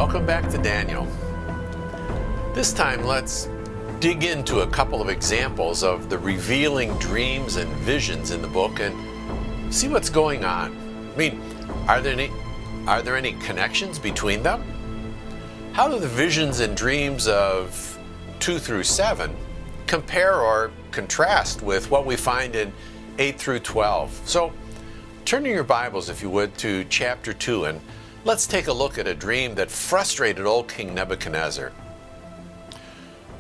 Welcome back to Daniel. This time let's dig into a couple of examples of the revealing dreams and visions in the book and see what's going on. I mean, are there any connections between them? How do the visions and dreams of 2 through 7 compare or contrast with what we find in 8 through 12? So turn in your Bibles, if you would, to chapter 2, and let's take a look at a dream that frustrated old King Nebuchadnezzar.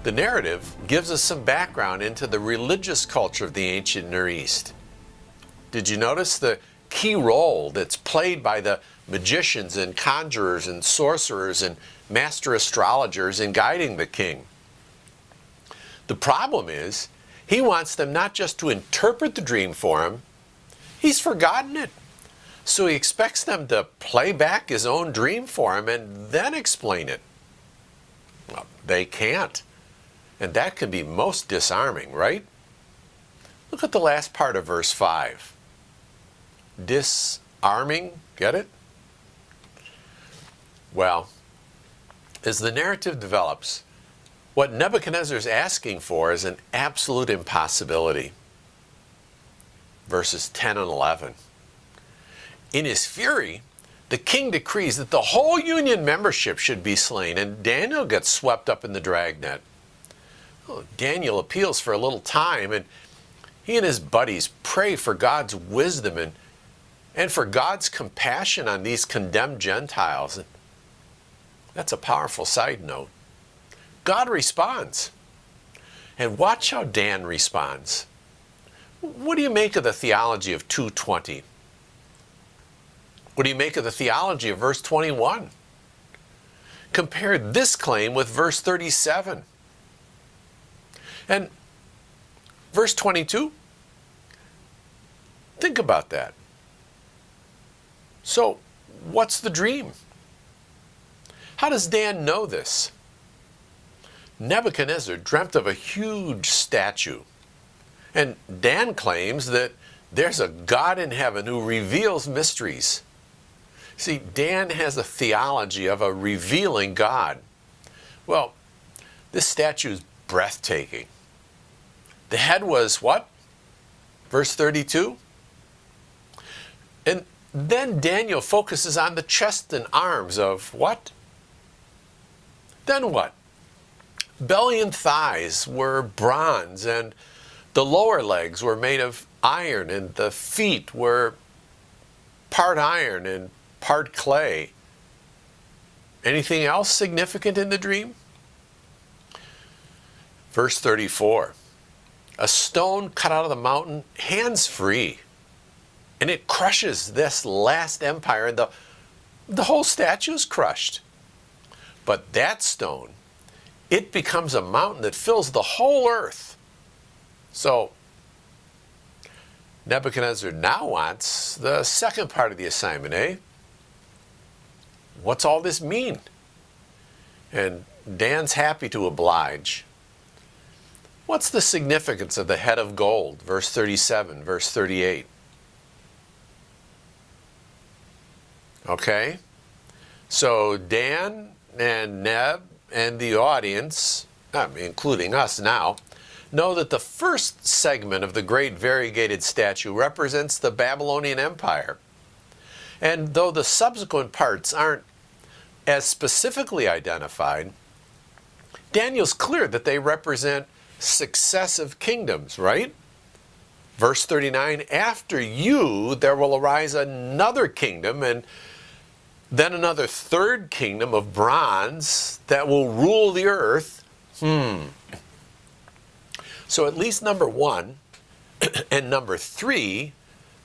The narrative gives us some background into the religious culture of the ancient Near East. Did you notice the key role that's played by the magicians and conjurers and sorcerers and master astrologers in guiding the king? The problem is, he wants them not just to interpret the dream for him, he's forgotten it. So he expects them to play back his own dream for him and then explain it. Well, they can't. And that can be most disarming, right? Look at the last part of verse 5. Disarming, get it? Well, as the narrative develops, what Nebuchadnezzar is asking for is an absolute impossibility. Verses 10 and 11. In his fury, the king decrees that the whole union membership should be slain, and Daniel gets swept up in the dragnet. Oh, Daniel appeals for a little time, and he and his buddies pray for God's wisdom and for God's compassion on these condemned Gentiles. And that's a powerful side note. God responds. And watch how Dan responds. What do you make of the theology of 2:20? What do you make of the theology of verse 21? Compare this claim with verse 37. And verse 22? Think about that. So, what's the dream? How does Dan know this? Nebuchadnezzar dreamt of a huge statue. And Dan claims that there's a God in heaven who reveals mysteries. See, Dan has a theology of a revealing God. Well, this statue is breathtaking. The head was what? Verse 32? And then Daniel focuses on the chest and arms of what? Then what? Belly and thighs were bronze, and the lower legs were made of iron, and the feet were part iron and part clay. Anything else significant in the dream? Verse 34. A stone cut out of the mountain, hands free, and it crushes this last empire, and the whole statue is crushed. But that stone, it becomes a mountain that fills the whole earth. So Nebuchadnezzar now wants the second part of the assignment, eh? What's all this mean? And Dan's happy to oblige. What's the significance of the head of gold? Verse 37, verse 38. Okay? So Dan and Neb and the audience, including us now, know that the first segment of the great variegated statue represents the Babylonian Empire. And though the subsequent parts aren't as specifically identified, Daniel's clear that they represent successive kingdoms, right? Verse 39, after you there will arise another kingdom, and then another third kingdom of bronze that will rule the earth. So at least number 1 and number 3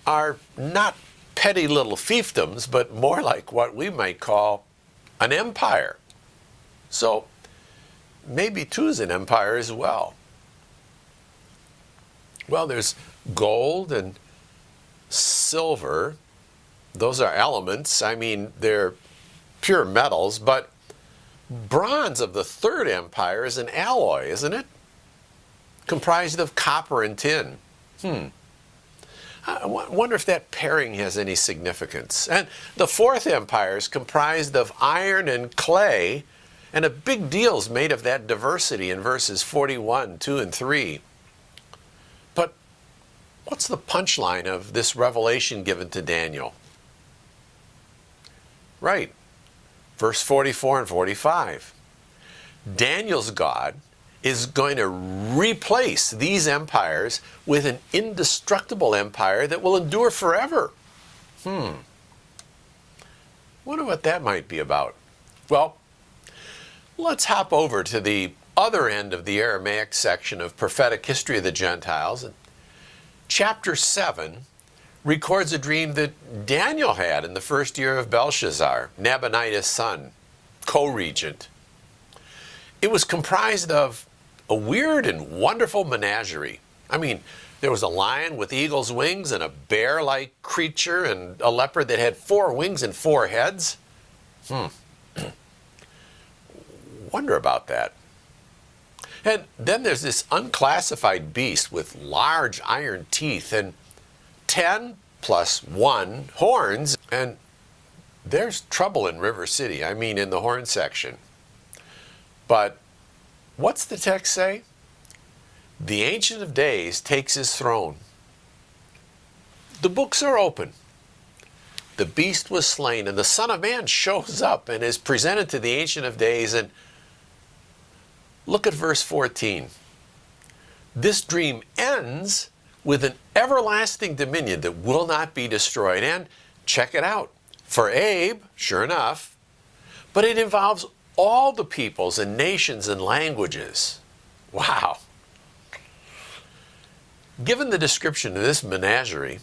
are not petty little fiefdoms, but more like what we might call an empire. So maybe 2 is an empire as well. Well, there's gold and silver. Those are elements. I mean, they're pure metals, but bronze of the third empire is an alloy, isn't it? Comprised of copper and tin. I wonder if that pairing has any significance. And the fourth empire is comprised of iron and clay, and a big deal is made of that diversity in verses 41, 2, and 3. But what's the punchline of this revelation given to Daniel? Right, verse 44 and 45. Daniel's God is going to replace these empires with an indestructible empire that will endure forever. Wonder what that might be about. Well, let's hop over to the other end of the Aramaic section of prophetic history of the Gentiles. And chapter 7 records a dream that Daniel had in the first year of Belshazzar, Nabonidus' son, co-regent. It was comprised of a weird and wonderful menagerie. I mean, there was a lion with eagle's wings and a bear-like creature and a leopard that had 4 wings and 4 heads. Wonder about that. And then there's this unclassified beast with large iron teeth and 10 plus 1 horns. And there's trouble in River City, I mean in the horn section. But what's the text say? The Ancient of Days takes his throne. The books are open. The beast was slain, and the Son of Man shows up and is presented to the Ancient of Days. And look at verse 14. This dream ends with an everlasting dominion that will not be destroyed. And check it out. For Abe, sure enough, but it involves all the peoples and nations and languages. Wow. Given the description of this menagerie,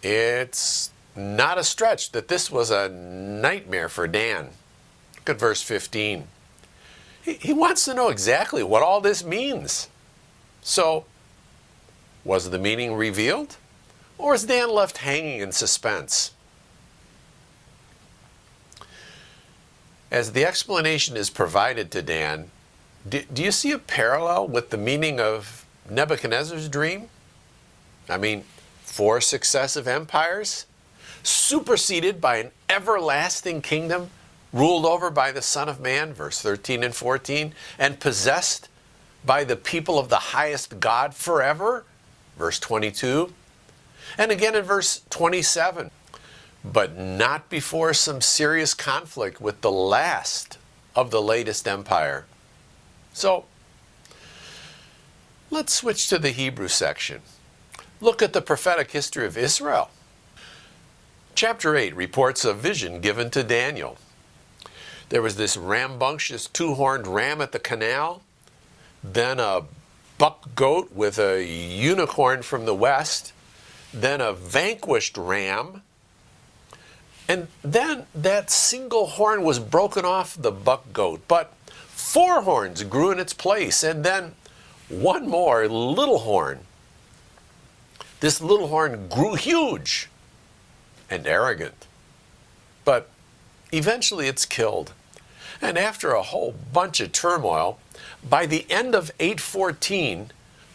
it's not a stretch that this was a nightmare for Dan. Look at verse 15. He wants to know exactly what all this means. So, was the meaning revealed? Or is Dan left hanging in suspense? As the explanation is provided to Dan, do you see a parallel with the meaning of Nebuchadnezzar's dream? I mean, 4 successive empires, superseded by an everlasting kingdom, ruled over by the Son of Man, verse 13 and 14, and possessed by the people of the highest God forever, verse 22, and again in verse 27. But not before some serious conflict with the last of the latest empire. So, let's switch to the Hebrew section. Look at the prophetic history of Israel. Chapter 8 reports a vision given to Daniel. There was this rambunctious 2-horned ram at the canal, then a buck goat with a unicorn from the west, then a vanquished ram, and then that single horn was broken off the buck goat, but 4 horns grew in its place, and then one more little horn. This little horn grew huge and arrogant, but eventually it's killed. And after a whole bunch of turmoil, by the end of 814,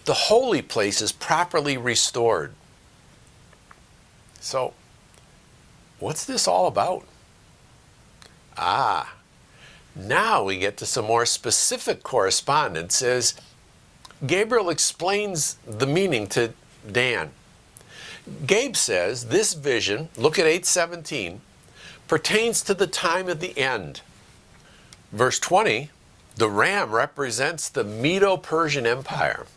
the holy place is properly restored. So, what's this all about? Now we get to some more specific correspondence as Gabriel explains the meaning to Dan. Gabe says this vision, look at 8:17, pertains to the time of the end. Verse 20, the ram represents the Medo-Persian Empire.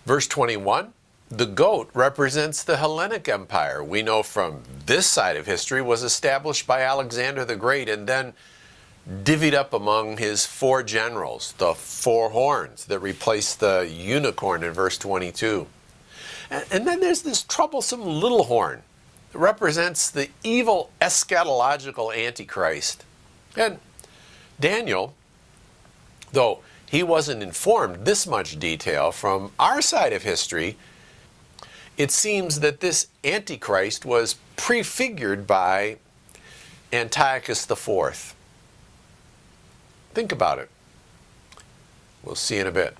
Verse 21, the goat represents the Hellenic Empire. We know from this side of history was established by Alexander the Great and then divvied up among his 4 generals, the 4 horns that replaced the unicorn in verse 22. And then there's this troublesome little horn that represents the evil eschatological Antichrist. And Daniel, though he wasn't informed this much detail from our side of history, it seems that this Antichrist was prefigured by Antiochus IV. Think about it. We'll see in a bit.